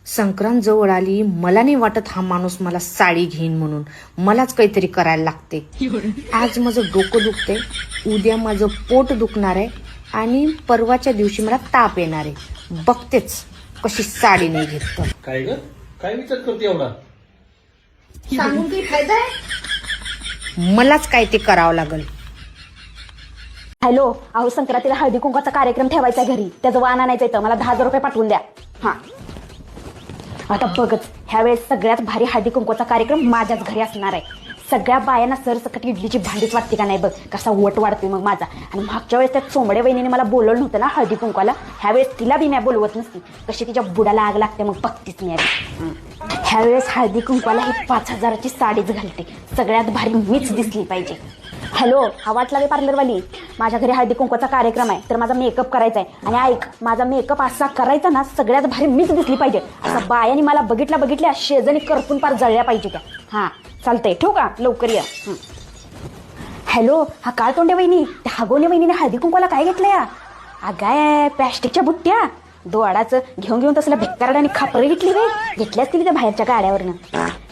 संक्रांत जवळ आली, मला नाही वाटत हा माणूस मला साडी घेईन म्हणून. मलाच काहीतरी करायला लागते. आज माझं डोकं दुखते, उद्या माझं पोट दुखणार आहे आणि परवाच्या दिवशी मला ताप येणार आहे. बघतेच कशी साडी नाही घेत तर. काय ग, काय विचार करते एवढा? सांगून काही फायदा आहे? मलाच काय ते करावं लागल. हॅलो, अहो संक्रांतीला हळदी कुंकाचा कार्यक्रम ठेवायचा घरी, त्याचं वाण आणायचं तर मला 10,000 रुपये पाठवून द्या. हा, आता बघच, ह्यावेळेस सगळ्यात भारी हळदी कुंकाचा कार्यक्रम माझ्याच घरी असणार आहे. सगळ्या बायांना सरसकट इडलीची भांडीच वाटते का नाही बघ, कसा वट वाढतोय मग माझा. आणि मागच्या वेळेस त्या चोंबडे वहिनीने मला बोलवलं नव्हतं ना हळदी कुंकाला, ह्यावेळेस तिला बी मी बोलवत नसती. कशी तिच्या बुडाला आग लागते मग बघतीच मी. ह्यावेळेस हळदी कुंकाला ही 5,000ची साडीच घालते, सगळ्यात भारी मीच दिसली पाहिजे. हॅलो, हा वाटला रे पार्लरवाली, माझ्या घरी हळदी कुंकवाचा कार्यक्रम आहे तर माझा मेकअप करायचा आहे. आणि ऐक, माझा मेकअप असा करायचा ना सगळ्यात भारी मीच दिसली पाहिजे. असं बायानी मला बघितल्या शेजारी करपून पार जळल्या पाहिजे त्या. हां चालतंय, ठेवू का? लवकर या. हॅलो, हा काळ तोंडे वहिनी, त्या हगवणे वहिनीने हळदी कुंकवाला काय घेतलं या? अगाय प्लॅस्टिकच्या बुट्ट्या दोडाचं घेऊन तसला भिक्कारड आणि खापरं घेतली रे, घेतल्याच तिने त्या बाहेरच्या गाड्यावरनं.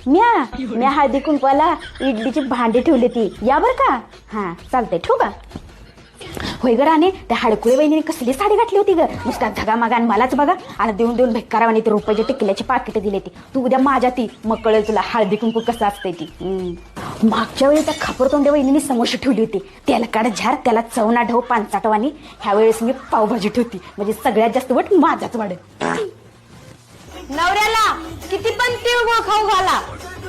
म्या हळदी कुंकवाला इडलीची भांडी ठेवली ती, या बरं का? हां चालतंय, ठेवू का? होय ग राणे, त्या हडकुळे वहिनीने कसली साडी घातली होती ग, नुसता धगामागान मलाच बघा. आणि देऊन भिक्कारावानी ती रुपयाच्या टिकल्याची पाकिटं दिली ती. तू उद्या माझ्या ती मग कळेल तुला हळदी कुंकू कसं असते ती. मागच्या वेळी त्या खापरतोंड्या वहिनीने समोसे ठेवली होती, तेलकाड झार, त्याला चवना ढव पानसाटवानी. ह्यावेळेस मी पावभाजी ठेवती, म्हणजे सगळ्यात जास्त वट माझाच वाढेल. नवऱ्याला किती पण तिळगुळ खाऊ घाला,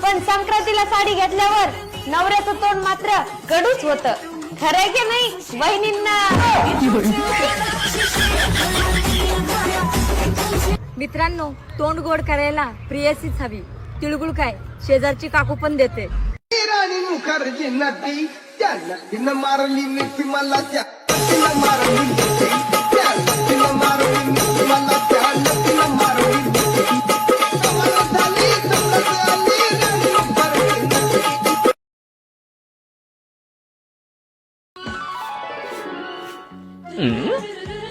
पण संक्रांतीला साडी घेतल्यावर नवऱ्याचं तोंड मात्र कडूच होतं. खरंय की नाही बहिणींना? मित्रांनो, तोंड गोड करायला प्रियसीच हवी. तिळगुळ काय शेजारची काकू पण देते. राणी मुखर्जी नदी त्या नदीनं मारली मिठी मला, त्या नदीनं मारली मिठी, त्या नदीनं मारली मिठी मला, त्या नदीनं मारली मिठी. कमाल झाली कमाल झाली राणी मुखर्जी नदी.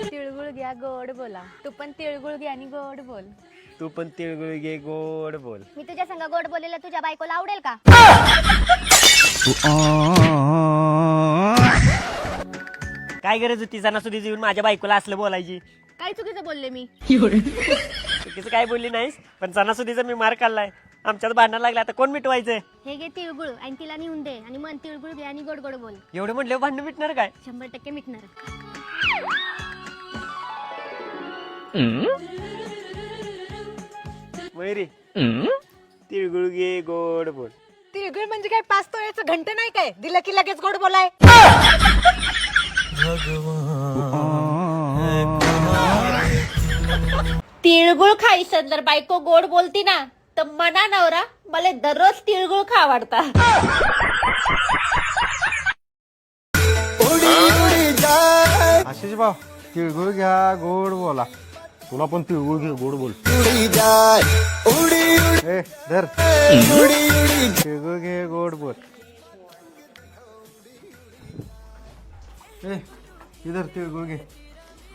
तिळगुळ घ्या गोड बोला, तू पण तिळगुळ घ्या आणि गोड बोल. तू पण तिळगुळ घे गोड बोल. मी तुझ्या संग गोड बोलायला तुझ्या बायकोला आवडेल का? काय गरज होती सणासुदीची येऊन माझ्या बायकोला असलं बोलायची? काय चुकीचं बोलले मी? चुकीचं काय बोलली नाहीस, पण सणासुदीचा मी मार खाल्लाय. आमच्यात भांडण लागलं, आता कोण मिटवायचंय? हे घे तिळगुळ आणि तिला नेऊन दे आणि मन तिळगुळ घे आणि गोड गोड बोल. एवढं म्हटलं भांडण मिटणार काय? 100% मिटणार. मयुरी, तिळगुळ घे गोड बोल. तिळगुळ म्हणजे काय 5 तोळ्याचं घंटे नाही काय, दिलं की लगेच गोड बोलाय? तिळगुळ खायचं जर बायको गोड बोलती ना तर मना नवरा मला दररोज तिळगुळ खा आवडता. आशिष भाऊ, तिळगुळ घ्या गोड बोला. तुला पण तिळगुळ घे गोड बोल. ए धर, तिळगुळ घे गोड बोल. ए इधर तिळगुळ घे.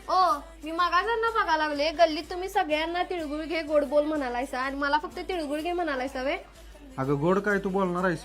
ओ, मी मागासना बघा लागले, गल्लीत तुम्ही सगळ्यांना तिळगुळ घे गोड बोल म्हणालायसा आणि मला फक्त तिळगुळ घे म्हणालायसा वे? अगं गोड काय तू बोलणार आहेस?